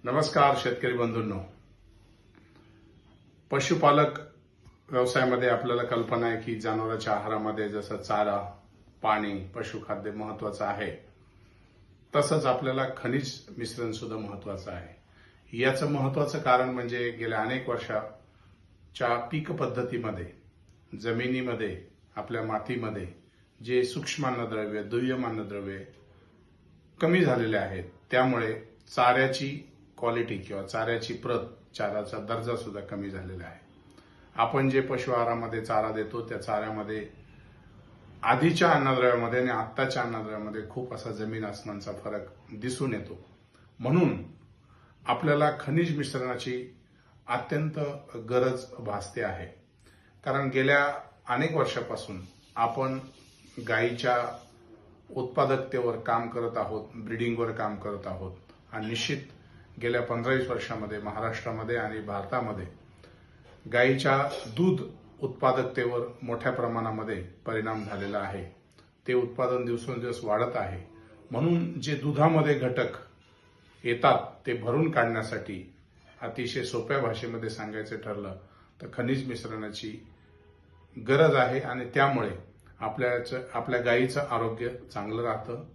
नमस्कार शेतकरी बंधूंनो. पशुपालक व्यवसायामध्ये आपल्याला कल्पना आहे की जनावरांच्या आहारामध्ये जसं चारा, पाणी, पशुखाद्य महत्वाचं आहे, तसंच आपल्याला खनिज मिश्रण सुद्धा महत्वाचं आहे. याचं महत्वाचं कारण म्हणजे गेल्या अनेक वर्षाच्या पीक पद्धतीमध्ये जमिनीमध्ये आपल्या मातीमध्ये जे सूक्ष्म अन्नद्रव्य, दुय्यम अन्नद्रव्य कमी झालेले आहेत. त्यामुळे चाऱ्याची क्वालिटी किंवा चाऱ्याची प्रत, चाऱ्याचा दर्जा सुद्धा कमी झालेला आहे. आपण जे पशु आहारामध्ये चारा देतो त्या चाऱ्यामध्ये आधीच्या अन्नद्रव्यामध्ये आणि आत्ताच्या अन्नद्रव्यामध्ये खूप असा जमीन आसमानचा फरक दिसून येतो. म्हणून आपल्याला खनिज मिश्रणाची अत्यंत गरज भासते आहे. कारण गेल्या अनेक वर्षापासून आपण गायीच्या उत्पादकतेवर काम करत आहोत, ब्रीडिंगवर काम करत आहोत आणि निश्चित गेल्या 15-20 वर्षामध्ये महाराष्ट्रामध्ये आणि भारतामध्ये गायीच्या दूध उत्पादकतेवर मोठ्या प्रमाणामध्ये परिणाम झालेला आहे. ते उत्पादन दिवसेंदिवस वाढत आहे. म्हणून जे दुधामध्ये घटक येतात ते भरून काढण्यासाठी अतिशय सोप्या भाषेमध्ये सांगायचं ठरलं तर खनिज मिश्रणाची गरज आहे आणि त्यामुळे आपल्या गायीचं आरोग्य चांगलं राहतं,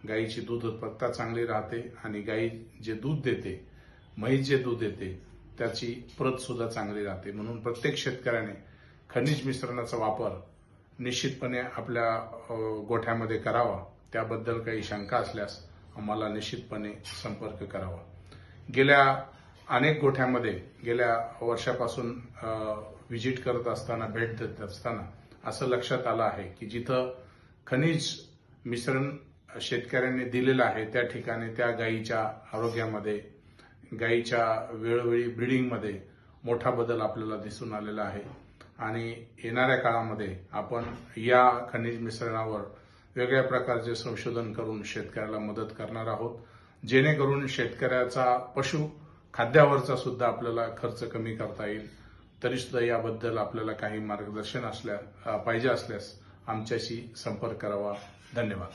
गायीची दूध उत्पादकता चांगली राहते आणि गायी जे दूध देते, म्हैस जे दूध देते त्याची प्रत सुद्धा चांगली राहते. म्हणून प्रत्येक शेतकऱ्याने खनिज मिश्रणाचा वापर निश्चितपणे आपल्या गोठ्यामध्ये करावा. त्याबद्दल काही शंका असल्यास आम्हाला निश्चितपणे संपर्क करावा. गेल्या अनेक गोठ्यामध्ये गेल्या वर्षापासून व्हिजिट करत असताना, भेट देत असताना असं लक्षात आलं आहे की जिथं खनिज मिश्रण शेतकऱ्यांनी दिलेलं आहे त्या ठिकाणी त्या गायीच्या आरोग्यामध्ये, गायीच्या वेळोवेळी ब्रीडिंगमध्ये मोठा बदल आपल्याला दिसून आलेला आहे. आणि येणाऱ्या काळामध्ये आपण या खनिज मिश्रणावर वेगळ्या प्रकारचे संशोधन करून शेतकऱ्याला मदत करणार आहोत, जेणेकरून शेतकऱ्याचा पशु खाद्यावरचा सुद्धा आपल्याला खर्च कमी करता येईल. तरी सुद्धा याबद्दल आपल्याला काही मार्गदर्शन पाहिजे असल्यास आमच्याशी संपर्क करावा. धन्यवाद.